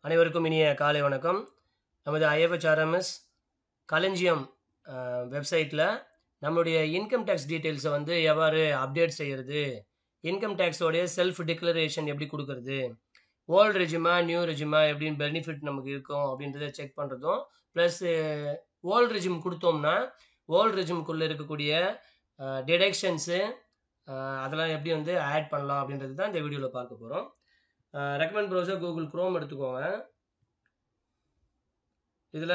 அனைவருக்கும் இனிய காலை வணக்கம். நமது IFHRMS களஞ்சியம் வெப்சைட்டில் நம்மளுடைய இன்கம் டேக்ஸ் டீட்டெயில்ஸை வந்து எவ்வாறு அப்டேட் செய்கிறது, இன்கம் டேக்ஸோடைய செல்ஃப் டிக்ளரேஷன் எப்படி கொடுக்கறது, ஓல்டு ரெஜிமா நியூ ரெஜிமா எப்படின்னு பெனிஃபிட் நமக்கு இருக்கும் அப்படின்றத செக் பண்ணுறதும், ப்ளஸ் ஓல்டு ரெஜிம் கொடுத்தோம்னா ஓல்டு ரெஜிமுக்குள்ளே இருக்கக்கூடிய டிடக்ஷன்ஸு அதெல்லாம் எப்படி வந்து ஆட் பண்ணலாம் அப்படின்றது தான் இந்த வீடியோவில் பார்க்க போகிறோம். ரெக்கமெண்ட் ப்ரௌசர் கூகுள் குரோம் எடுத்துக்கோங்க. இதில்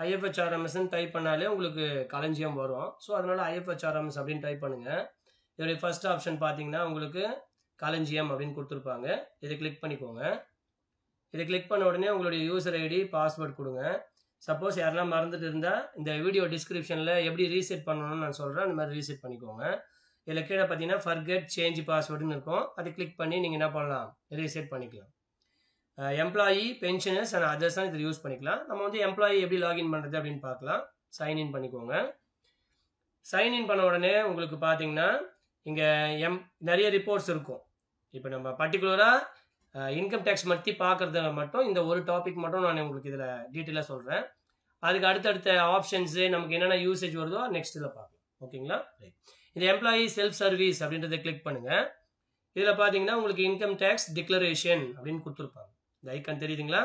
IFHRMSன்னு டைப் பண்ணாலே உங்களுக்கு களஞ்சியம் வரும். ஸோ அதனால் IFHRMS அப்படின்னு டைப் பண்ணுங்கள். இதோடைய ஃபர்ஸ்ட் ஆப்ஷன் பார்த்தீங்கன்னா உங்களுக்கு களஞ்சியம் அப்படின்னு கொடுத்துருப்பாங்க. இதை கிளிக் பண்ணிக்கோங்க. இதை கிளிக் பண்ண உடனே உங்களுடைய யூசர் ஐடி பாஸ்வேர்ட் கொடுங்க. சப்போஸ் யாரெல்லாம் மறந்துட்டு இருந்தால் இந்த வீடியோ டிஸ்கிரிப்ஷனில் எப்படி ரீசெட் பண்ணணும்னு நான் சொல்கிறேன். அந்த மாதிரி ரீசெட் பண்ணிக்கோங்க. இதில் கீழே பார்த்தீங்கன்னா ஃபர்கெட் சேஞ்ச் பாஸ்வேர்டுன்னு இருக்கும். அதை கிளிக் பண்ணி நீங்கள் என்ன பண்ணலாம், ரீசெட் பண்ணிக்கலாம். எம்ப்ளாயி, பென்ஷனர்ஸ் அண்ட் அதர்ஸ் தான் இதில் யூஸ் பண்ணிக்கலாம். நம்ம வந்து எம்ப்ளாயி எப்படி லாகின் பண்ணுறது அப்படின்னு பார்க்கலாம். சைன்இன் பண்ணிக்கோங்க. சைன்இன் பண்ண உடனே உங்களுக்கு பார்த்தீங்கன்னா இங்கே நிறைய ரிப்போர்ட்ஸ் இருக்கும். இப்போ நம்ம பர்டிகுலராக இன்கம் டேக்ஸ் பற்றி பார்க்குறத மட்டும் இந்த ஒரு டாபிக் மட்டும் நான் உங்களுக்கு இதில் டீட்டெயிலாக சொல்கிறேன். அதுக்கு அடுத்தடுத்த ஆப்ஷன்ஸு நமக்கு என்னென்ன யூசேஜ் வருதோ நெக்ஸ்ட் இதில் பார்க்கலாம். ஓகேங்களா? இந்த எம்ப்ளாயி செல்ஃப் சர்வீஸ் அப்படின்றத கிளிக் பண்ணுங்கள். இதில் பார்த்தீங்கன்னா உங்களுக்கு இன்கம் டேக்ஸ் டிக்ளரேஷன் அப்படின்னு கொடுத்துருப்பாங்க. இந்த ஐக்கான் தெரியுதுங்களா?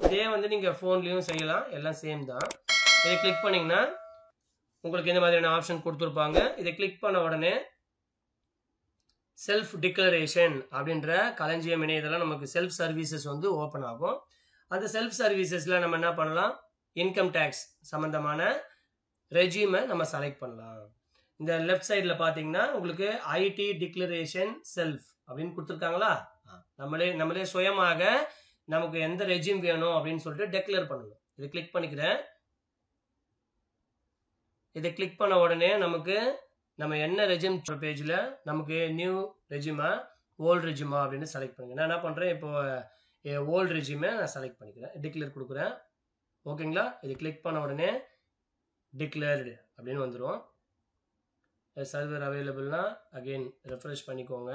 இதே வந்து நீங்கள் ஃபோன்லேயும் செய்யலாம், எல்லாம் சேம் தான். இதை கிளிக் பண்ணிங்கன்னா உங்களுக்கு இந்த மாதிரியான ஆப்ஷன் கொடுத்துருப்பாங்க. இதை கிளிக் பண்ண உடனே செல்ஃப் டிக்ளரேஷன் அப்படின்ற களஞ்சியம் இணையதெல்லாம் நமக்கு செல்ஃப் சர்வீசஸ் வந்து ஓப்பன் ஆகும். அந்த செல்ஃப் சர்வீசஸில் நம்ம என்ன பண்ணலாம், இன்கம் டேக்ஸ் சம்மந்தமான ரெஜிமை நம்ம செலக்ட் பண்ணலாம். இந்த லெஃப்ட் சைடில் பார்த்தீங்கன்னா உங்களுக்கு ஐடி டிக்ளரேஷன் செல்ஃப் அப்படின்னு கொடுத்துருக்காங்களா? நம்மளே சுயமாக நமக்கு எந்த ரெஜிம் வேணும் அப்படின்னு சொல்லிட்டு டெக்ளேர் பண்ணணும். இதை கிளிக் பண்ணிக்கிறேன். இதை கிளிக் பண்ண உடனே நமக்கு நம்ம என்ன ரெஜிம் பேஜில் நமக்கு நியூ ரெஜிமா ஓல்டு ரெஜிமா அப்படின்னு செலக்ட் பண்ணிக்கிறேன். நான் என்ன பண்ணுறேன், இப்போ ஓல்டு ரெஜிமை நான் செலக்ட் பண்ணிக்கிறேன், டிக்ளேர் கொடுக்குறேன். ஓகேங்களா? இதை கிளிக் பண்ண உடனே டிக்ளேர்டு அப்படின்னு வந்துடும். சர்வர் அவைலபிள்னா அகெயின் ரெஃப்ரெஷ் பண்ணிக்கோங்க.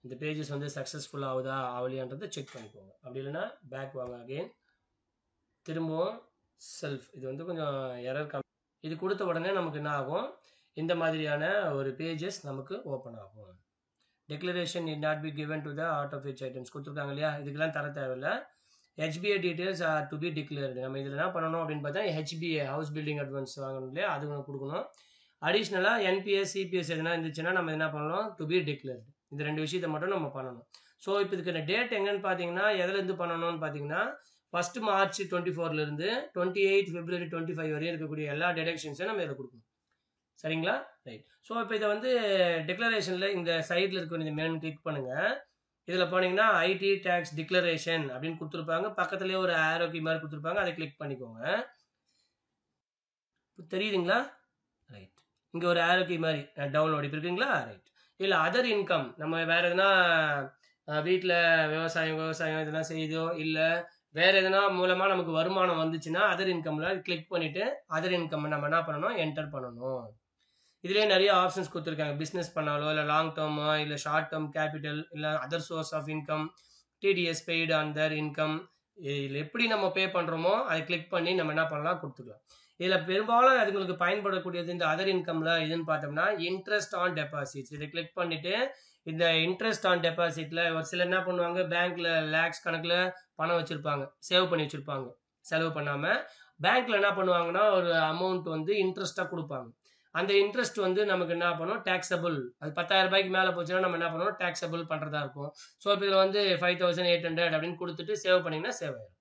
இந்த பேஜஸ் வந்து சக்ஸஸ்ஃபுல் ஆகுதா ஆகலையான்றதை செக் பண்ணிக்கோங்க. அப்படி இல்லைன்னா பேக் வாங்க, அகெயின் திரும்பவும் செல்ஃப். இது வந்து கொஞ்சம் எரர் இது கொடுத்த உடனே நமக்கு என்ன ஆகும், இந்த மாதிரியான ஒரு பேஜஸ் நமக்கு ஓப்பன் ஆகும். Declaration it not be given to the art of which items கொடுத்துருக்காங்க இல்லையா? இதுக்கெல்லாம் தர தேவையில்லை. HBA details are to be declared. நம்ம இதில் என்ன பண்ணணும் அப்படின்னு பார்த்தா HBA ஹவுஸ் பில்டிங் அட்வான்ஸ் வாங்கணும் இல்லையா, அது ஒன்று கொடுக்கணும். அடிஷ்னலாக NPS CPS எதுனா இருந்துச்சுன்னா நம்ம என்ன பண்ணணும், டு பி டிக்ளேர்டு. இந்த ரெண்டு விஷயத்தை மட்டும் நம்ம பண்ணணும். ஸோ இப்போ இதுக்கான டேட் எங்கன்னு பார்த்தீங்கன்னா எதுலேருந்து பண்ணணும்னு பார்த்தீங்கன்னா 1 மார்ச் 24லேருந்து 28 February 25 வரையும் இருக்கக்கூடிய எல்லா டிடக்ஷன்ஸையும் நம்ம இதில் கொடுக்கணும். சரிங்களா? ரைட். ஸோ இப்போ இதை வந்து டிக்ளரேஷனில் இந்த சைடில் இருக்க இந்த மெனு கிளிக் பண்ணுங்கள். இதில் போனீங்கன்னா ஐடி டேக்ஸ் டிக்ளரேஷன் அப்படின்னு கொடுத்துருப்பாங்க. பக்கத்துலேயே ஒரு ஆரோக்கி மாதிரி கொடுத்துருப்பாங்க. அதை கிளிக் பண்ணிக்கோங்க. தெரியுதுங்களா? ரைட். இங்கே ஒரு ஆரோக்கி மாதிரி டவுன்லோட் இப்போ இருக்குங்களா? ரைட். இல்லை அதர் இன்கம், நம்ம வேறு எதுனா வீட்டில் விவசாயம் இதெல்லாம் செய்தோ இல்லை வேறு எதுனா மூலமாக நமக்கு வருமானம் வந்துச்சுன்னா அதர் இன்கமில் கிளிக் பண்ணிவிட்டு அதர் இன்கம் நம்ம என்ன பண்ணணும், என்டர் பண்ணணும். இதுலேயே நிறைய ஆப்ஷன்ஸ் கொடுத்துருக்காங்க. பிஸ்னஸ் பண்ணாலோ இல்லை லாங் டேர்மா இல்லை ஷார்ட் டேர்ம் கேபிட்டல் இல்லை other source of income, TDS paid on the income, இதில் எப்படி நம்ம பே பண்ணுறோமோ அதை கிளிக் பண்ணி நம்ம என்ன பண்ணலாம், கொடுத்துக்கலாம். இதில் பெரும்பாலும் அதுங்களுக்கு பயன்படக்கூடியது இந்த அதர் இன்கமில் எதுன்னு பார்த்தோம்னா இன்ட்ரெஸ்ட் ஆன் டெபாசிட்ஸ். இதை கிளிக் பண்ணிவிட்டு இந்த இன்ட்ரெஸ்ட் ஆன் டெபாசிட்டில் ஒரு சிலர் என்ன பண்ணுவாங்க, பேங்க்கில் லேக்ஸ் கணக்கில் பணம் வச்சுருப்பாங்க, சேவ் பண்ணி வச்சுருப்பாங்க. செலவு பண்ணாமல் பேங்க்கில் என்ன பண்ணுவாங்கன்னா ஒரு அமௌண்ட் வந்து இன்ட்ரெஸ்ட்டாக கொடுப்பாங்க. அந்த இன்ட்ரெஸ்ட் வந்து நமக்கு என்ன பண்ணும், டேக்ஸபிள். அது 10,000 ரூபாய்க்கு மேலே போச்சுன்னா நம்ம என்ன பண்ணுவோம், டேக்ஸபிள் பண்ணுறதா இருக்கும். ஸோ இப்போ இதில் வந்து 5800 அப்படின்னு கொடுத்துட்டு சேவ் பண்ணிங்கன்னா சேவ் ஆயிடும்.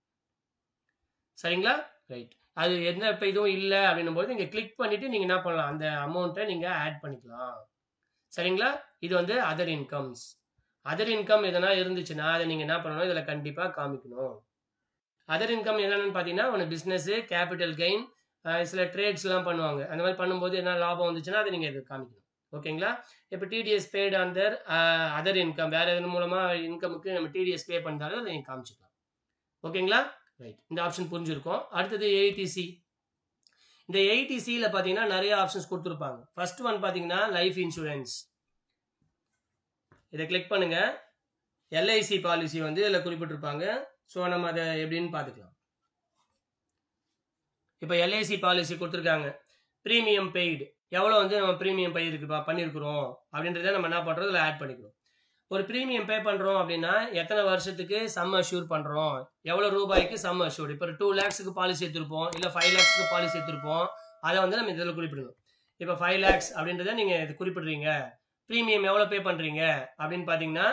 சரிங்களா? ரைட். அது எந்த இப்போ இதுவும் இல்லை அப்படின்னும் போது நீங்கள் கிளிக் பண்ணிவிட்டு நீங்கள் என்ன பண்ணலாம், அந்த அமௌண்ட்டை நீங்கள் ஆட் பண்ணிக்கலாம். சரிங்களா? இது வந்து அதர் இன்கம்ஸ். அதர் இன்கம் எதனா இருந்துச்சுன்னா அதை நீங்கள் என்ன பண்ணணும், இதில் கண்டிப்பாக காமிக்கணும். அதர் இன்கம் என்னென்னு பார்த்தீங்கன்னா ஒன்று பிஸ்னஸ்ஸு, கேபிட்டல் கெயின், சில ட்ரேட்ஸ்லாம் பண்ணுவாங்க. அந்த மாதிரி பண்ணும்போது என்ன லாபம் வந்துச்சுன்னா அதை நீங்கள் இது காமிக்கணும். ஓகேங்களா? இப்போ TDS paid on the other income, வேறு எதன் மூலமாக இன்கமுக்கு நம்ம TDS பே பண்ணாலும் அதை நீங்கள் காமிச்சிக்கலாம். ஓகேங்களா? ரைட். இந்த ஆப்ஷன் புரிஞ்சிருக்கும். அடுத்தது ATC. இந்த ATCயில் பார்த்தீங்கன்னா நிறைய ஆப்ஷன்ஸ் கொடுத்துருப்பாங்க. ஃபர்ஸ்ட் ஒன் பார்த்தீங்கன்னா லைஃப் இன்சூரன்ஸ். இதை கிளிக் பண்ணுங்கள். எல்ஐசி பாலிசி வந்து இதில் குறிப்பிட்டிருப்பாங்க. ஸோ நம்ம அதை எப்படின்னு பார்த்துக்கலாம். இப்போ எல்ஐசி பாலிசி கொடுத்துருக்காங்க. ப்ரீமியம் பெய்டு எவ்வளோ வந்து நம்ம ப்ரீமியம் பே பண்ணியிருக்கிறோம் அப்படின்றத நம்ம என்ன பண்ணுறோம், இதில் ஆட் பண்ணிக்கிறோம். ஒரு ப்ரீமியம் பே பண்ணுறோம் அப்படின்னா எத்தனை வருஷத்துக்கு சம் அஷ்யூர் பண்ணுறோம், எவ்வளோ ரூபாய்க்கு சம் அஷ்யூர். இப்போ 2 lakhsக்கு பாலிசி எடுத்திருப்போம், இல்லை 5 lakhsக்கு பாலிசி எடுத்திருப்போம். அதை வந்து நம்ம இதில் குறிப்பிடணும். இப்போ 5 lakhs அப்படின்றத நீங்கள் இது குறிப்பிடுறீங்க. ப்ரீமியம் எவ்வளோ பே பண்ணுறீங்க அப்படின்னு பார்த்தீங்கன்னா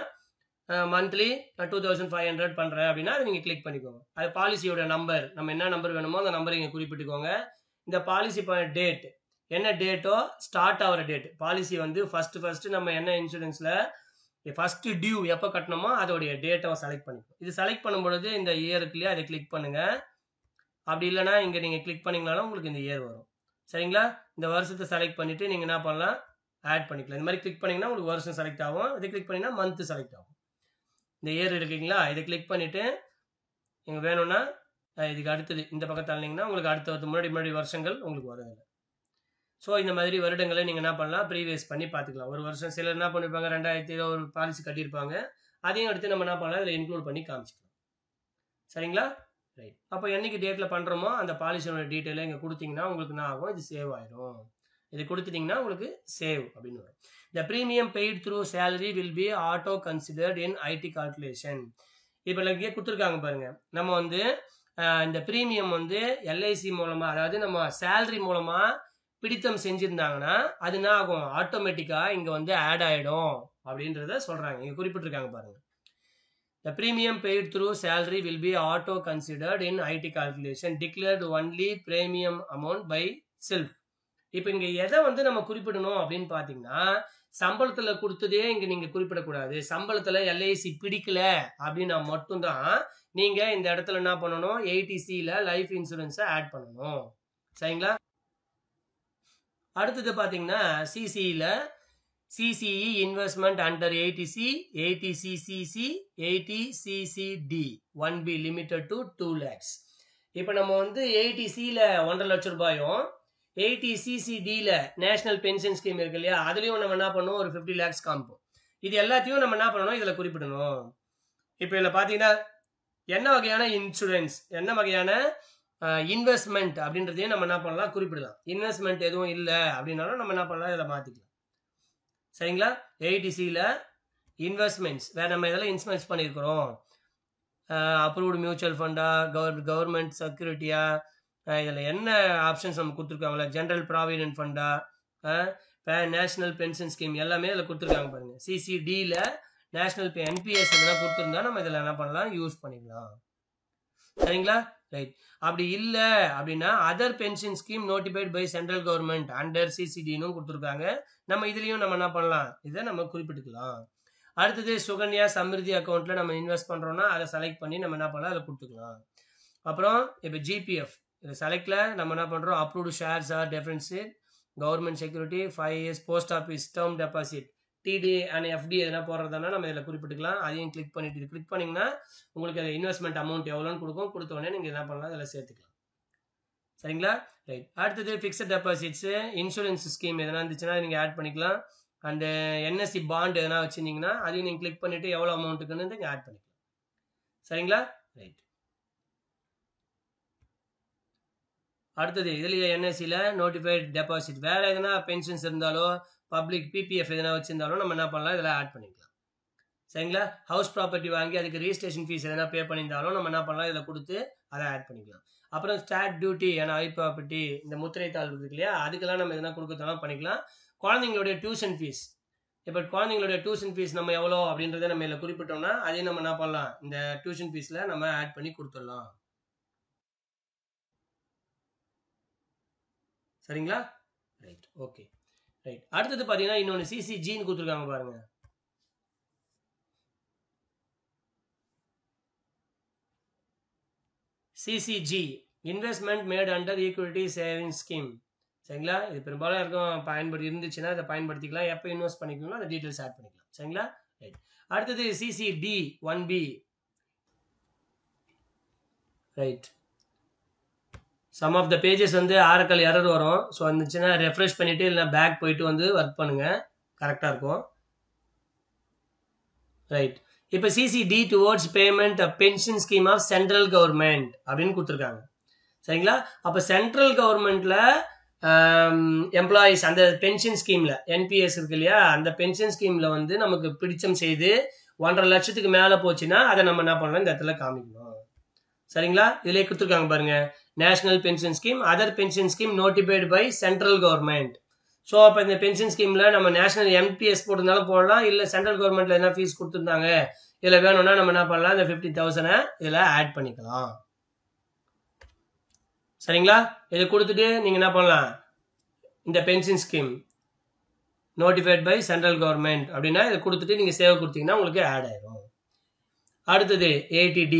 மந்த்லி 2500 பண்ணுறேன் அப்படின்னா அதை நீங்கள் கிளிக் பண்ணிக்கோங்க. அது பாலிசியோட நம்பர், நம்ம என்ன நம்பர் வேணுமோ அந்த நம்பரை இங்கே குறிப்பிட்டுக்கோங்க. இந்த பாலிசி டேட் என்ன டேட்டோ ஸ்டார்ட் ஆகிற டேட், பாலிசி வந்து ஃபர்ஸ்ட் நம்ம என்ன இன்சூரன்ஸில் ஃபர்ஸ்ட் டியூ எப்போ கட்டணுமோ அதோடைய டேட்டை செலக்ட் பண்ணிக்கணும். இது செலக்ட் பண்ணும்பொழுது இந்த இயருக்குள்ளேயே அதை கிளிக் பண்ணுங்க. அப்படி இல்லைனா இங்கே நீங்கள் கிளிக் பண்ணிங்கனாலும் உங்களுக்கு இந்த இயர் வரும். சரிங்களா? இந்த வருஷத்தை செலக்ட் பண்ணிவிட்டு நீங்கள் என்ன பண்ணலாம், ஆட் பண்ணிக்கலாம். இந்த மாதிரி கிளிக் பண்ணிங்கன்னா உங்களுக்கு வருஷம் செலக்ட் ஆகும். இதை கிளிக் பண்ணிங்கன்னா மந்த்து செலக்ட் ஆகும். இந்த இயர் இருக்குங்களா, இதை கிளிக் பண்ணிவிட்டு நீங்கள் வேணும்னா இதுக்கு அடுத்தது இந்த பக்கம் தள்ளினீங்கன்னா உங்களுக்கு அடுத்த முன்னாடி வருஷங்கள் உங்களுக்கு வருது. ஸோ இந்த மாதிரி வருடங்களை நீங்கள் என்ன பண்ணலாம், ப்ரீவியஸ் பண்ணி பார்த்துக்கலாம். ஒரு வருஷம் சிலர் என்ன பண்ணியிருப்பாங்க, 2000 ஒரு பாலிசி கட்டியிருப்பாங்க. அதையும் எடுத்து நம்ம என்ன பண்ணலாம், இதில் இன்க்ளூட் பண்ணி காமிச்சிக்கலாம். சரிங்களா? ரைட். அப்போ என்னைக்கு டேட்டில் பண்ணுறோமோ அந்த பாலிசியோட டீட்டெயிலை இங்கே கொடுத்தீங்கன்னா உங்களுக்கு என்ன ஆகும், இது சேவ் ஆயிடும். இது கொடுத்துட்டிங்கன்னா உங்களுக்கு சேவ் அப்படின்னு வரும். The premium paid through salary will be auto considered in IT calculation. இப்போ இங்கே கொடுத்துருக்காங்க பாருங்க. நம்ம வந்து இந்த ப்ரீமியம் வந்து எல்ஐசி மூலமாக, அதாவது நம்ம சேலரி மூலமாக பிடித்தம் செஞ்சுருந்தாங்கன்னா அது என்ன ஆகும், ஆட்டோமேட்டிக்காக இங்கே வந்து ஆட் ஆகிடும் அப்படின்றத சொல்கிறாங்க. இங்கே குறிப்பிட்டிருக்காங்க பாருங்க. The premium paid through salary will be auto considered in IT calculation. Declared only premium amount by self. இப்போ இங்கே எதை வந்து நம்ம குறிப்பிடணும் அப்படின்னு பார்த்தீங்கன்னா, சம்பளத்தில் கொடுத்ததே இங்கே நீங்கள் குறிப்பிடக்கூடாது. சம்பளத்தில் எல்ஐசி பிடிக்கல அப்படின்னா மட்டும்தான் நீங்கள் இந்த இடத்துல என்ன பண்ணணும், 80Cல லைஃப் இன்சூரன்ஸை ஆட் பண்ணணும். சரிங்களா? அடுத்தது பார்த்தீங்கன்னா சிசியில் CCE investment under 80C, 80CCC, 80CCD 1B limited to 2 lakhs. இப்போ நம்ம வந்து 80Cல 1.5 லட்சம் ரூபாயும் 80CCDல நேஷனல் பென்ஷன் ஸ்கீம் இருக்கு இல்லையா, அதுலயும் நம்ம என்ன பண்ணணும், ஒரு 50 lakhs காமிப்போம். இது எல்லாத்தையும் நம்ம என்ன பண்ணணும், இதில் குறிப்பிடணும். இப்போ இதில் பார்த்தீங்கன்னா என்ன வகையான இன்சூரன்ஸ், என்ன வகையான இன்வெஸ்ட்மெண்ட் அப்படின்றதையும் நம்ம என்ன பண்ணலாம், குறிப்பிடலாம். இன்வெஸ்ட்மெண்ட் எதுவும் இல்லை அப்படின்னாலும் நம்ம என்ன பண்ணலாம், இதில் மாற்றிக்கலாம். சரிங்களா? 80Cல இன்வெஸ்ட்மெண்ட்ஸ் வேற நம்ம இதெல்லாம் இன்வெஸ்ட் பண்ணியிருக்கிறோம். அப்ரூவ்டு மியூச்சுவல் ஃபண்டா, கவர்மெண்ட் செக்யூரிட்டியா, இதில் என்ன ஆப்ஷன்ஸ் நம்ம கொடுத்துருக்காங்களா, ஜென்ரல் ப்ராவிடென்ட் ஃபண்டா, நேஷனல் பென்ஷன் ஸ்கீம் எல்லாமே இதில் கொடுத்துருக்காங்க பாருங்க. சிசிடியில் நேஷனல் என்பிஎஸ் எதனா கொடுத்துருந்தா நம்ம இதில் என்ன பண்ணலாம், யூஸ் பண்ணிக்கலாம். சரிங்களா? ரைட். அப்படி இல்லை அப்படின்னா other pension scheme notified by central government under சிசிடின்னு கொடுத்துருக்காங்க. நம்ம இதுலேயும் நம்ம என்ன பண்ணலாம், இதை நம்ம குறிப்பிட்டுக்கலாம். அடுத்தது சுகன்யா சமிருதி அக்கௌண்ட்டில் நம்ம இன்வெஸ்ட் பண்ணுறோன்னா அதை செலக்ட் பண்ணி நம்ம என்ன பண்ணலாம், அதில் கொடுத்துக்கலாம். அப்புறம் இப்போ ஜிபிஎஃப் இதை செலக்டில் நம்ம என்ன பண்ணுறோம், approved shares are differenced, government security, 5 years post office term deposit, TD and FD எதனா போடுறதுனா நம்ம இதில் குறிப்பிட்டுக்கலாம். அதையும் கிளிக் பண்ணிட்டு இது கிளிக் பண்ணிங்கன்னா உங்களுக்கு அது இன்வெஸ்ட்மெண்ட் அமௌண்ட் எவ்வளோன்னு கொடுக்கும். கொடுத்த உடனே நீங்கள் என்ன பண்ணலாம், இதில் சேர்த்துக்கலாம். சரிங்களா? ரைட். அடுத்தது ஃபிக்ஸட் டெபாசிட்ஸு, இன்சூரன்ஸ் ஸ்கீம் எதனா இருந்துச்சுன்னா நீங்கள் ஆட் பண்ணிக்கலாம். அண்டு என்எஸ்சி பாண்ட் எதனா வச்சுருந்தீங்கன்னா அதையும் நீங்கள் கிளிக் பண்ணிவிட்டு எவ்வளோ அமௌண்ட்டுக்குன்னு நீங்கள் ஆட் பண்ணிக்கலாம். சரிங்களா? ரைட். அடுத்தது இதுலேயே என்எஸ்சியில் நோட்டிஃபைட் டெபாசிட் வேறு எதனா பென்ஷன்ஸ் இருந்தாலோ பப்ளிக் பிபிஎஃப் எதனா வச்சுருந்தாலும் நம்ம என்ன பண்ணலாம், இதில் ஆட் பண்ணிக்கலாம். சரிங்களா? ஹவுஸ் ப்ராப்பர்ட்டி வாங்கி அதுக்கு ரிஜிஸ்ட்ரேஷன் ஃபீஸ் எதனா பே பண்ணியிருந்தாலும் நம்ம என்ன பண்ணலாம், இதில் கொடுத்து அதை ஆட் பண்ணிக்கலாம். அப்புறம் ஸ்டாட் டியூட்டி ஏன்னா ஹை ப்ராப்பர்ட்டி இந்த முத்திரை தாள் இருக்கு இல்லையா, அதுக்கெல்லாம் நம்ம எதனா கொடுக்கறதாலும் பண்ணிக்கலாம். குழந்தைங்களுடைய டியூஷன் ஃபீஸ், இப்போ குழந்தைங்களுடைய டியூஷன் ஃபீஸ் நம்ம எவ்வளோ அப்படின்றத நம்ம இதில் குறிப்பிட்டோம்னா அதையும் நம்ம என்ன பண்ணலாம், இந்த டியூஷன் ஃபீஸில் நம்ம ஆட் பண்ணி கொடுத்துடலாம். சரிங்களா? ரைட். ஓகே. ரைட். அடுத்தது பார்த்தீங்கன்னா இன்னொன்று சிசிஜின்னு கொடுத்துருக்காங்க பாருங்க. CCG investment mat under equity saving scheme. சரிங்களா? இது பெரும்பாலும் இருக்கும் பயன்படுத்தி இருந்துச்சுன்னா அதை பயன்படுத்திக்கலாம். எப்போ இன்வெஸ்ட் பண்ணிக்கணும் அந்த டீட்டெயில்ஸ் ஆட் பண்ணிக்கலாம். சரிங்களா? ரைட். அடுத்தது CCD 1B. Right. Sum of the pages வந்து ஆரக்கல் எரர் வரும். ஸோ வந்துச்சுன்னா ரெஃப்ரெஷ் பண்ணிவிட்டு இல்லை பேக் போயிட்டு வந்து ஒர்க் பண்ணுங்கள், கரெக்டாக இருக்கும். ரைட். இப்போ CCD towards payment pension scheme of central government அப்படின்னு கொடுத்துருக்காங்க. சரிங்களா? அப்போ சென்ட்ரல் கவர்மெண்ட்ல எம்ப்ளாயிஸ் அந்த பென்ஷன் ஸ்கீம்ல என்பிஎஸ் இருக்கு இல்லையா, அந்த பென்ஷன் ஸ்கீம்ல வந்து நமக்கு பிடிச்சம் செய்து 1.5 லட்சத்துக்கு மேல போச்சுன்னா அதை நம்ம என்ன பண்ணலாம், இந்த இடத்துல காமிக்கணும். சரிங்களா? இதுல கொடுத்துருக்காங்க பாருங்க, national pension scheme, other pension scheme notified by central government. So அப்போ இந்த பென்ஷன் ஸ்கீம்ல நம்ம நேஷனல் எம்பிஎஸ் போட்டிருந்தாலும் போடலாம், இல்லை சென்ட்ரல் கவர்மெண்ட்ல என்ன ஃபீஸ் கொடுத்துருந்தாங்க இதுல வேணும்னா நம்ம என்ன பண்ணலாம், இந்த 50,000 இதுல ஆட் பண்ணிக்கலாம். சரிங்களா? இதை கொடுத்துட்டு நீங்க என்ன பண்ணலாம், இந்த pension scheme notified by central government அப்படின்னா இதை கொடுத்துட்டு நீங்க சேவ் கொடுத்தீங்கன்னா உங்களுக்கு ஆட் ஆயிடும். அடுத்தது 80D.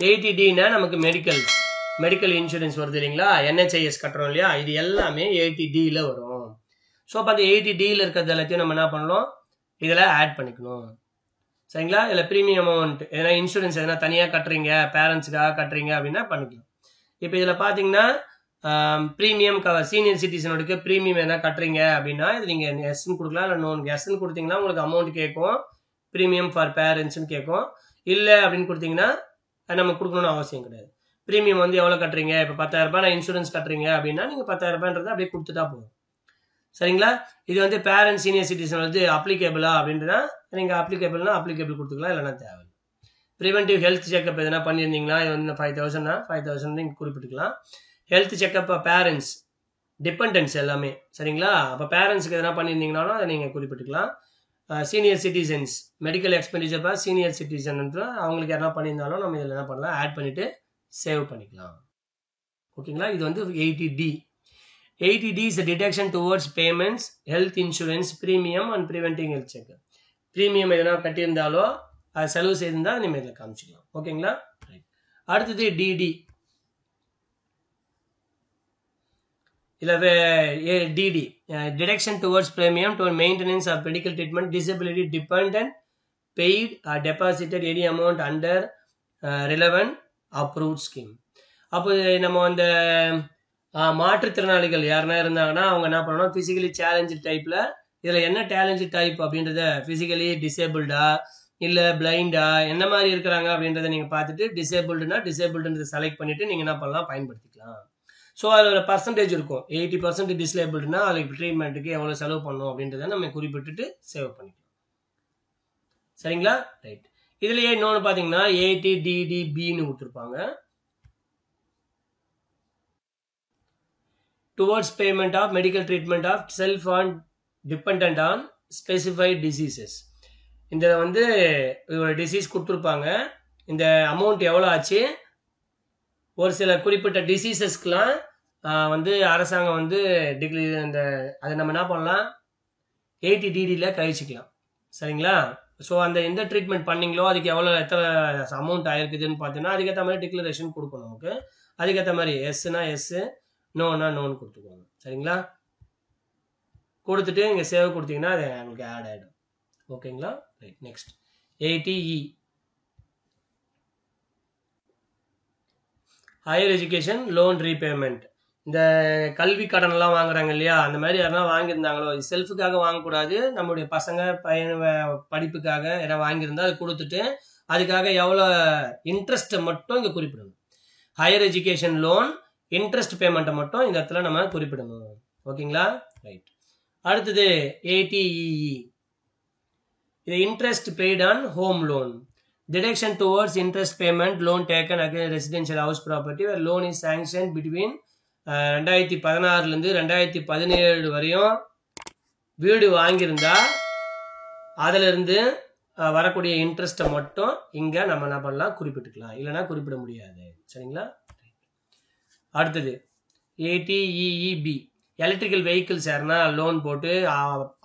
80Dனா நமக்கு மெடிக்கல் இன்சூரன்ஸ் வருது இல்லைங்களா, NHIS கட்டுறோம் இல்லையா, இது எல்லாமே 80Dல வரும். ஸோ அப்போ அந்த 80Dல இருக்கிறது எல்லாத்தையும் நம்ம என்ன பண்ணணும், இதில் ஆட் பண்ணிக்கணும். சரிங்களா? இதில் ப்ரீமியம் அமௌண்ட் எதனா இன்சூரன்ஸ் எதனா தனியாக கட்டுறீங்க, பேரண்ட்ஸுக்காக கட்டுறீங்க அப்படின்னா பண்ணிக்கலாம். இப்போ இதில் பார்த்தீங்கன்னா ப்ரீமியம் சீனியர் சிட்டிசனுக்கு ப்ரீமியம் எதனா கட்டுறீங்க அப்படின்னா இது நீங்கள் எஸ்ன்னு கொடுக்கலாம், இல்லை நோன் எஸ்ன்னு கொடுத்தீங்கன்னா உங்களுக்கு அமௌண்ட் கேட்கும், ப்ரீமியம் ஃபார் பேரண்ட்ஸ்ன்னு கேட்கும். இல்லை அப்படின்னு கொடுத்தீங்கன்னா நம்ம கொடுக்கணும்னு அவசியம் கிடையாது. ப்ரீமியம் வந்து எவ்வளோ கட்டுறீங்க, இப்போ 10,000 ரூபாய் நான் இன்சூரன்ஸ் கட்டுறீங்க அப்படின்னா நீங்கள் 10,000 ரூபாய்ன்றதை அப்படியே கொடுத்துட்டா போதும். சரிங்களா? இது வந்து பேரண்ட் சீனியர் சிட்டிசன் வந்து அப்ளிகேபிளா அப்படின்றா நீங்கள் அப்ளிகேபிள் கொடுத்துக்கலாம், இல்லைன்னா தேவை. ப்ரிவென்டிவ் ஹெல்த் செக்அப் எதனா பண்ணியிருந்தீங்களா, இது வந்து 5,000 நீங்கள் குறிப்பிட்டுக்கலாம். ஹெல்த் செக்அப் பேரண்ட்ஸ் டிபெண்டன்ஸ் எல்லாமே. சரிங்களா? அப்போ பேரண்ட்ஸுக்கு எதனா பண்ணியிருந்தீங்கனாலும் அதை நீங்கள் குறிப்பிட்டுக்கலாம். Senior citizens medical expenditure senior citizen அவங்களுக்கு எதனா பண்ணியிருந்தாலும் நம்ம இதில் என்ன பண்ணலாம், ஆட் பண்ணிட்டு சேவ் பண்ணிக்கலாம். ஓகேங்களா? இது வந்து 80D. 80D is a deduction towards payments, health insurance, premium and preventing health checkup. Premium எதனா கட்டியிருந்தாலோ அது செலவு செய்திருந்தால் நீங்கள் இதில் காமிச்சிக்கலாம். ஓகேங்களா? அடுத்தது DD. இதில் DD deduction towards premium to maintenance of medical treatment, disability dependent, paid or deposited any amount under relevant approved scheme. அப்போ நம்ம அந்த மாற்றுத்திறனாளிகள் யாருன்னா இருந்தாங்கன்னா அவங்க என்ன பண்ணணும், பிசிக்கலி சேலஞ்சு டைப்ல இதுல என்ன சேலஞ்சு டைப் அப்படின்றத பிசிக்கலி டிசேபிள்டா இல்ல பிளைண்டா என்ன மாதிரி இருக்கிறாங்க அப்படின்றத நீங்க பார்த்துட்டு டிசேபிள்டுன்றதை செலக்ட் பண்ணிட்டு நீங்க என்ன பண்ணலாம், பயன்படுத்திக்கலாம். ஸோ அதில் ஒரு பர்சன்டேஜ் இருக்கும், 80% டிசேபிள்டுனா அதுக்கு ட்ரீட்மெண்ட்டுக்கு எவ்வளோ செலவு பண்ணணும் அப்படின்றத நம்ம குறிப்பிட்டுட்டு சேவ் பண்ணிக்கலாம். சரிங்களா? ரைட். இதுலயே இன்னொன்று பார்த்தீங்கன்னா 80DDBன்னு கொடுத்துருப்பாங்க. Towards payment of medical treatment of self and dependent on specified diseases. இந்த வந்து ஒரு டிசீஸ் கொடுத்துருப்பாங்க, இந்த அமௌண்ட் எவ்வளோ ஆச்சு, ஒரு சில குறிப்பிட்ட டிசீசஸ்க்கெலாம் வந்து அரசாங்கம் வந்து இந்த அதை நம்ம என்ன பண்ணலாம் 80DDல கழிச்சிக்கலாம். சரிங்களா? ஸோ அந்த எந்த ட்ரீட்மெண்ட் பண்ணீங்களோ அதுக்கு எத்தனை அமௌண்ட் ஆயிருக்குதுன்னு பார்த்தீங்கன்னா அதுக்கேற்ற மாதிரி டிக்ளரேஷன் கொடுக்கணும். நமக்கு அதுக்கேற்ற மாதிரி எஸ்னா எஸ், நோனா நோன்னு கொடுத்துக்கோங்க. சரிங்களா? கொடுத்துட்டு இங்கே சேவ் கொடுத்தீங்கன்னா அது உங்களுக்கு ஆட் ஆகிடும். ஓகேங்களா? Right. Next 80E. Higher education loan repayment. இந்த கல்வி கடன்லாம் வாங்குறாங்க இல்லையா, அந்த மாதிரி யாருன்னா வாங்கியிருந்தாங்களோ, செல்ஃபுக்காக வாங்கக்கூடாது, நம்மளுடைய பசங்க பையன் படிப்புக்காக யாராவது வாங்கியிருந்தா அது கொடுத்துட்டு அதுக்காக எவ்வளோ இன்ட்ரெஸ்ட்டை மட்டும் இங்கே குறிப்பிடணும். ஹையர் எஜுகேஷன் லோன் இன்ட்ரெஸ்ட் பேமெண்ட்டை மட்டும் இந்த இடத்துல நம்ம குறிப்பிடணும். ஓகேங்களா? ரைட். அடுத்தது 80EE. இது interest paid on home loan. Deduction towards interest payment loan taken against residential house property where loan is sanctioned between 2016 2017 வரையும் வீடு வாங்கியிருந்தா அதுல இருந்து வரக்கூடிய இன்ட்ரெஸ்ட்டை மட்டும் இங்க நம்ம என்ன பண்ணலாம், குறிப்பிட்டுக்கலாம், இல்லைன்னா குறிப்பிட முடியாது. சரிங்களா? அடுத்தது 80EEB. எலக்ட்ரிக்கல் வெஹிக்கிள்ஸ் யாருன்னா லோன் போட்டு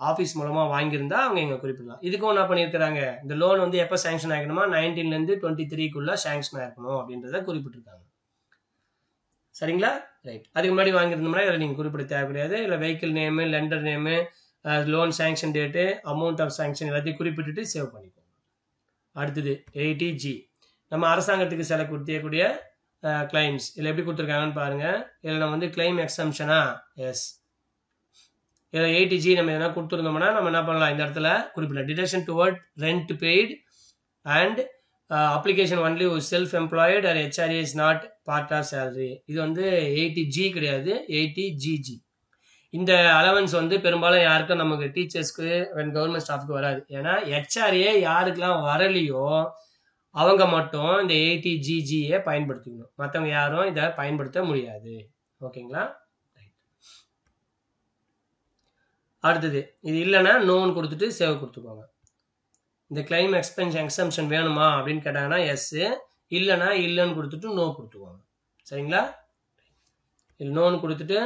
ஆஃபீஸ் மூலமாக வாங்கியிருந்தா அவங்க இங்கே குறிப்பிடலாம். இதுக்கும் என்ன பண்ணியிருக்கிறாங்க, இந்த லோன் வந்து எப்போ சேங்ஷன் ஆகிக்கணுமா 19 to 23 சேங்ஷன் ஆகிக்கணும் அப்படின்றத குறிப்பிட்டிருக்காங்க. சரிங்களா? ரைட். அதுக்கு முன்னாடி வாங்கியிருந்தோம்னா இதில் நீங்கள் குறிப்பிட தேவை கிடையாது. இல்லை vehicle name, lender name, loan sanction date, amount of sanction எல்லாத்தையும் குறிப்பிட்டுட்டு சேவ் பண்ணிக்கோங்க. அடுத்தது 80G. நம்ம அரசாங்கத்துக்கு செலவு கொடுத்தக்கூடிய கிளைம்ஸ் இதில் எப்படி கொடுத்துருக்காங்கன்னு பாருங்க. இதில் நம்ம வந்து கிளைம் எக்ஸம்ஷனா எஸ், இதில் 80G நம்ம எதனா கொடுத்துருந்தோம்னா நம்ம என்ன பண்ணலாம், இந்த இடத்துல குறிப்பிடலாம் deduction toward rent paid and application only self employed or HRA is not part of salary. இது வந்து 80G கிடையாது, 80GG. இந்த அலவன்ஸ் வந்து பெரும்பாலும் யாருக்கும் நமக்கு டீச்சர்ஸ்க்கு கவர்மெண்ட் ஸ்டாஃப்க்கு வராது. ஏன்னா HRA யாருக்கெல்லாம் வரலையோ அவங்க மட்டும் இந்த 80GGயை பயன்படுத்திக்கணும், மற்றவங்க யாரும் இதை பயன்படுத்த முடியாது. ஓகேங்களா? அடுத்தது இது இல்லைன்னா நோன்னு கொடுத்துட்டு சேவ் கொடுத்துக்கோங்க. இந்த கிளைம் எக்ஸம்ஷன் வேணுமா அப்படின்னு கேட்டாங்கன்னா எஸ், இல்லைன்னா இல்லைன்னு கொடுத்துட்டு நோ கொடுத்துக்கோங்க. சரிங்களா? இது நோன்னு கொடுத்துட்டு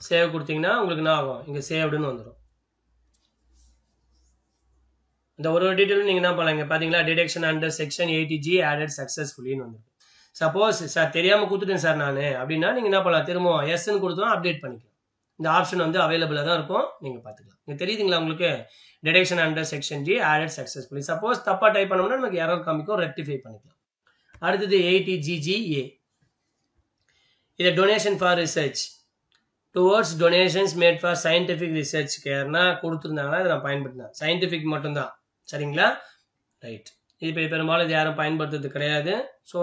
சேவ் கொடுத்தீங்கன்னா உங்களுக்கு என்ன ஆகும், இங்கே சேவ்டுன்னு வந்துடும். இந்த ஒரு டீட்டெயில் நீங்கள் என்ன பண்ணலாம், இங்கே பார்த்தீங்களா deduction under section 80G added சக்ஸஸ்ஃபுல்லின்னு வந்துருக்கு. சப்போஸ் சார் தெரியாமல் கொடுத்துட்டேன் சார் நான் அப்படின்னா நீங்கள் என்ன பண்ணலாம், திரும்பவும் எஸ்ன்னு கொடுத்தோம் அப்டேட் பண்ணிக்கலாம். இந்த ஆப்ஷன் வந்து அவைலபிளாக தான் இருக்கும், நீங்கள் பார்த்துக்கலாம். இங்கே தெரியுதுங்களா உங்களுக்கு, deduction under section G added successfully. Suppose தப்பாக டைப் பண்ணோம்னா நமக்கு எரர் காமிக்கும், ரெக்டிஃபை பண்ணிக்கலாம். அடுத்தது 80GGA, இது donation for research towards donations made for scientific research கேர்னா கொடுத்துருந்தாங்கன்னா இதை நான் பயன்படுத்தினேன். சயின்டிஃபிக் மட்டும்தான். சரிங்களா? ரைட். இப்போ பெரும்பாலும் இது யாரும் பயன்படுத்துறது கிடையாது. ஸோ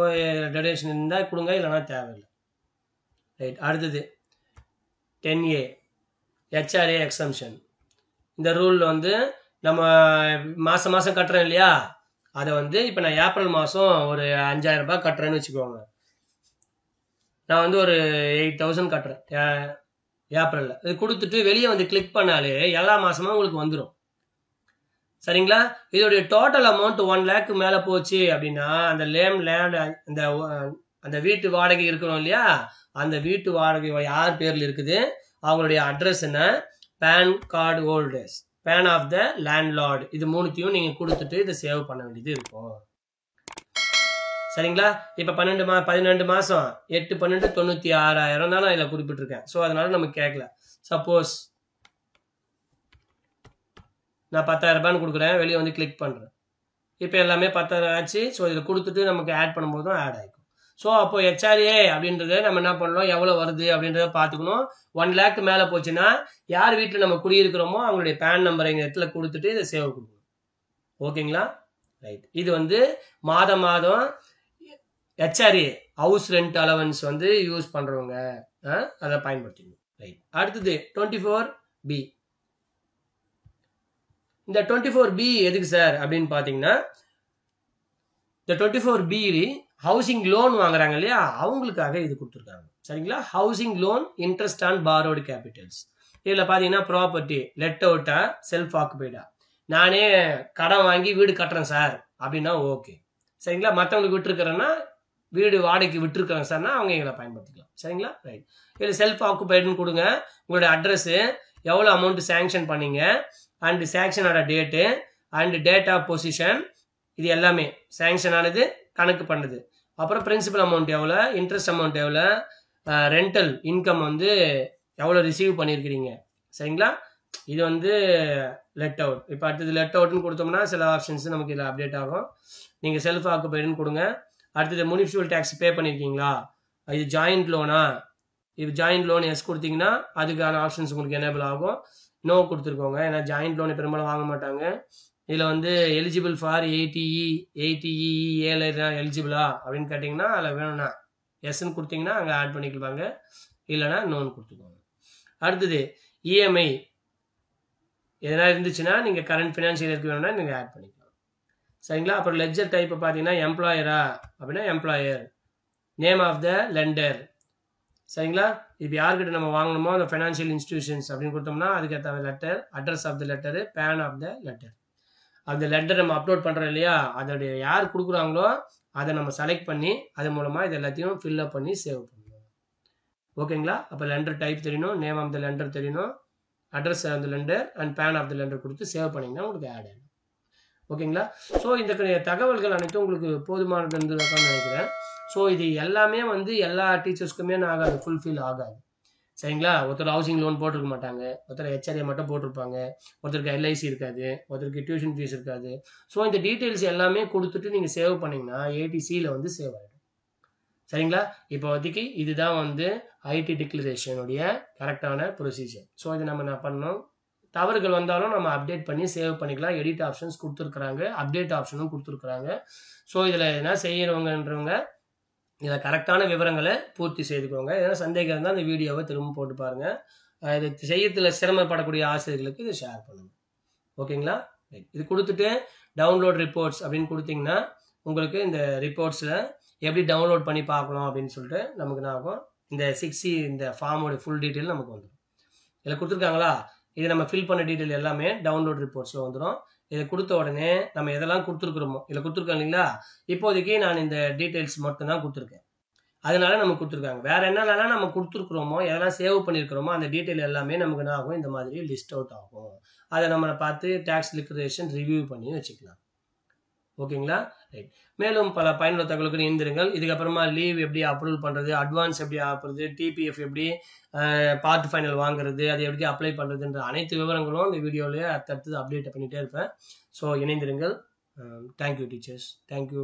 டொனேஷன் இருந்தால் கொடுங்க, இல்லைனா தேவையில்லை. ரைட். அடுத்தது 10A HRA எக்ஸம்ஷன். இந்த ரூல் வந்து நம்ம மாதம் மாதம் கட்டுறோம் இல்லையா, அதை வந்து இப்போ நான் ஏப்ரல் மாதம் ஒரு 5000 ரூபாய் கட்டுறேன்னு வச்சுக்கோங்க. நான் வந்து ஒரு 8000 கட்டுறேன் ஏப்ரலில். இது கொடுத்துட்டு வெளியே வந்து கிளிக் பண்ணாலே எல்லா மாதமும் உங்களுக்கு வந்துடும். சரிங்களா? இதோடைய டோட்டல் அமௌண்ட் 1 lakh மேலே போச்சு அப்படின்னா அந்த லேண்ட் அந்த வீட்டு வாடகை இருக்கணும் இல்லையா, அந்த வீட்டு வாடகை யார் பேரில் இருக்குது, அவங்களுடைய அட்ரஸ் என்ன, PAN card holders, PAN of the landlord, இது மூணுத்தையும் நீங்கள் கொடுத்துட்டு இதை சேவ் பண்ண வேண்டியது இருக்கும். சரிங்களா? இப்போ 12 மாதம் 8/12 96,000 தான் நான் இதில் குறிப்பிட்டிருக்கேன். ஸோ அதனால நமக்கு கேட்கல. சப்போஸ் நான் 10,000 ரூபான்னு கொடுக்குறேன், வெளியே வந்து கிளிக் பண்ணுறேன், இப்போ எல்லாமே 10,000 ஆச்சு. ஸோ இதில் கொடுத்துட்டு நமக்கு ஆட் பண்ணும்போது தான் ஆட் ஆகிக்கும். ஸோ அப்போ HRA அப்படின்றத நம்ம என்ன பண்ணணும், எவ்வளோ வருது அப்படின்றத பார்த்துக்கணும். 1 lakh மேலே போச்சுன்னா யார் வீட்டில் நம்ம குடியிருக்கிறோமோ அவங்களுடைய பேன் நம்பரை எங்கள் இடத்துல கொடுத்துட்டு இதை சேவ் கொடுக்கணும். ஓகேங்களா? ரைட். இது வந்து மாதம் HRA ஹவுஸ் ரெண்ட் அலவன்ஸ் வந்து யூஸ் பண்ணுறவங்க அதை பயன்படுத்திக்கணும். ரைட். அடுத்தது 24B. இந்த 24B எதுக்கு சார் அப்படின்னு பார்த்தீங்கன்னா, இந்த 24B ஹவுசிங் லோன் வாங்குறாங்க இல்லையா, அவங்களுக்காக இது கொடுத்துருக்காங்க. சரிங்களா? Housing loan interest on borrowed Capitals. இதில் பார்த்தீங்கன்னா ப்ராப்பர்ட்டி லெட் அவுட்டா செல்ஃப் ஆக்குபைடா, நானே கடன் வாங்கி வீடு கட்டுறேன் சார் அப்படின்னா ஓகே. சரிங்களா? மற்றவங்களுக்கு விட்டுருக்கிறேன்னா, வீடு வாடகைக்கு விட்டுருக்கிறேன் சார்னா அவங்க எங்களை பயன்படுத்திக்கலாம். சரிங்களா? ரைட். இதில் செல்ஃப் ஆக்குபைடுன்னு கொடுங்க, உங்களுடைய அட்ரஸ்ஸு, எவ்வளோ அமௌண்ட் சேங்ஷன் பண்ணீங்க அண்ட் சேங்ஷனோட date and date of possession, இது எல்லாமே சேங்ஷன் ஆனது கணக்கு பண்ணுது. அப்புறம் பிரின்சிபல் அமௌண்ட் எவ்வளோ, இன்ட்ரெஸ்ட் அமௌண்ட் எவ்வளோ, ரெண்டல் இன்கம் வந்து எவ்வளோ ரிசீவ் பண்ணியிருக்கிறீங்க. சரிங்களா? இது வந்து லெட் அவுட். இப்போ அடுத்தது லெட் அவுட்னு கொடுத்தோம்னா சில ஆப்ஷன்ஸ் நமக்கு இதில் அப்டேட் ஆகும். நீங்கள் செல்ஃப் ஆக்குபைடுன்னு கொடுங்க. அடுத்தது முனிசிபல் டேக்ஸ் பே பண்ணியிருக்கீங்களா, இது ஜாயிண்ட் லோனா, இப்போ ஜாயிண்ட் லோன் எஸ் கொடுத்தீங்கன்னா அதுக்கான ஆப்ஷன்ஸ் உங்களுக்கு எனேபிள் ஆகும். நோ கொடுத்துருக்கோங்க, ஏன்னா ஜாயிண்ட் லோன் பெரும்பாலும் வாங்க மாட்டாங்க. இதில் வந்து எலிஜிபிள் ஃபார் 80EA எலிஜிபிளா அப்படின்னு கேட்டிங்கன்னா அதில் வேணும்னா எஸ்ன்னு கொடுத்தீங்கன்னா அங்கே ஆட் பண்ணிக்கலாங்க, இல்லைனா நோன்னு கொடுத்துக்கோங்க. அடுத்தது இஎம்ஐ எதனா இருந்துச்சுன்னா நீங்கள் கரண்ட் ஃபினான்ஷியல் இயருக்கு வேணும்னா நீங்கள் ஆட் பண்ணிக்கலாம். சரிங்களா? அப்புறம் லெட்ஜர் டைப்பை பார்த்தீங்கன்னா எம்ப்ளாயரா அப்படின்னா employer, name of the lender. சரிங்களா? இப்போ யார்கிட்ட நம்ம வாங்கணுமோ அந்த ஃபைனான்ஷியல் இன்ஸ்டிடியூஷன்ஸ் அப்படின்னு கொடுத்தோம்னா அதுக்கேற்ற letter, address of the letter, PAN of the letter. அந்த லெட்டர் நம்ம அப்லோட் பண்ணுறோம் இல்லையா, அதோடைய யார் கொடுக்குறாங்களோ அதை நம்ம செலக்ட் பண்ணி அது மூலமாக இது எல்லாத்தையும் ஃபில்அப் பண்ணி சேவ் பண்ணணும். ஓகேங்களா? அப்போ லெண்டர் டைப் தெரியணும், நேம் ஆஃப் த லெண்டர் தெரியணும், address of the lender and PAN of the lender கொடுத்து சேவ் பண்ணிங்கன்னா உங்களுக்கு ஆட் ஆகிடும். ஓகேங்களா? ஸோ இந்த தகவல்கள் அனைத்தும் உங்களுக்கு போதுமானது இருந்ததுன்னு நினைக்கிறேன். ஸோ இது எல்லாமே வந்து எல்லா டீச்சர்ஸ்க்குமே ஆகாது, ஃபுல்ஃபில் ஆகாது. சரிங்களா? ஒருத்தர் ஹவுசிங் லோன் போட்டிருக்க மாட்டாங்க, ஒருத்தர் HRA மட்டும் போட்டிருப்பாங்க, ஒருத்தருக்கு LIC இருக்காது, ஒருத்தருக்கு டியூஷன் ஃபீஸ் இருக்காது. ஸோ இந்த டீட்டெயில்ஸ் எல்லாமே கொடுத்துட்டு நீங்கள் சேவ் பண்ணிங்கன்னா 80Cயில் வந்து சேவ் ஆகிடும். சரிங்களா? இப்போதைக்கு இதுதான் வந்து ஐடி டிக்ளரேஷனுடைய கரெக்டான ப்ரொசீஜர். ஸோ இதை நம்ம என்ன பண்ணணும், தவறுகள் வந்தாலும் நம்ம அப்டேட் பண்ணி சேவ் பண்ணிக்கலாம். எடிட் ஆப்ஷன்ஸ் கொடுத்துருக்குறாங்க, அப்டேட் ஆப்ஷனும் கொடுத்துருக்குறாங்க. ஸோ இதில் என்ன செய்யறவங்கன்றவங்க இதில் கரெக்டான விவரங்களை பூர்த்தி செய்துக்கோங்க. எதனா சந்தேகம் இருந்தால் அந்த வீடியோவை திரும்ப போட்டு பாருங்க. இது செய்யறதுல சிரமப்படக்கூடிய ஆசிரியர்களுக்கு இதை ஷேர் பண்ணுங்க. ஓகேங்களா? இது கொடுத்துட்டு டவுன்லோட் ரிப்போர்ட்ஸ் அப்படின்னு கொடுத்தீங்கன்னா உங்களுக்கு இந்த ரிப்போர்ட்ஸில் எப்படி டவுன்லோட் பண்ணி பார்க்கணும் அப்படின்னு சொல்லிட்டு நமக்கு என்ன ஆகும், இந்த 6C இந்த ஃபார்மோட ஃபுல் டீட்டெயில் நமக்கு வந்துடும். இதில் கொடுத்துருக்காங்களா, இது நம்ம ஃபில் பண்ண டீட்டெயில் எல்லாமே டவுன்லோட் ரிப்போர்ட்ஸில் வந்துடும். இதை கொடுத்த உடனே நம்ம எதெல்லாம் கொடுத்துருக்குறோமோ, இதில் கொடுத்துருக்கோம் இல்லைங்களா, இப்போதைக்கு நான் இந்த டீட்டெயில்ஸ் மட்டும்தான் கொடுத்துருக்கேன். அதனால நம்ம கொடுத்துருக்காங்க. வேற என்னென்னலாம் நம்ம கொடுத்துருக்குறோமோ, எதெல்லாம் சேவ் பண்ணியிருக்கிறோமோ அந்த டீட்டெயில் எல்லாமே நமக்கு என்ன ஆகும், இந்த மாதிரி லிஸ்ட் அவுட் ஆகும். அதை நம்ம பார்த்து டேக்ஸ் டிக்ளரேஷன் ரிவ்யூ பண்ணி வச்சுக்கலாம். ஓகேங்களா? ரைட். மேலும் பல பயனுள்ள தகவல்கள் இணைந்திருங்கள். இதுக்கப்புறமா லீவ் எப்படி அப்ரூவல் பண்ணுறது, அட்வான்ஸ் எப்படி ஆகுறது, டிபிஎஃப் எப்படி பார்ட் ஃபைனல் வாங்குறது, அதை எப்படி அப்ளை பண்ணுறதுன்ற அனைத்து விவரங்களும் இந்த வீடியோவிலேயே அடுத்தடுத்து அப்டேட் பண்ணிகிட்டே இருப்பேன். ஸோ இணைந்திருங்கள். Thank you teachers. தேங்க்யூ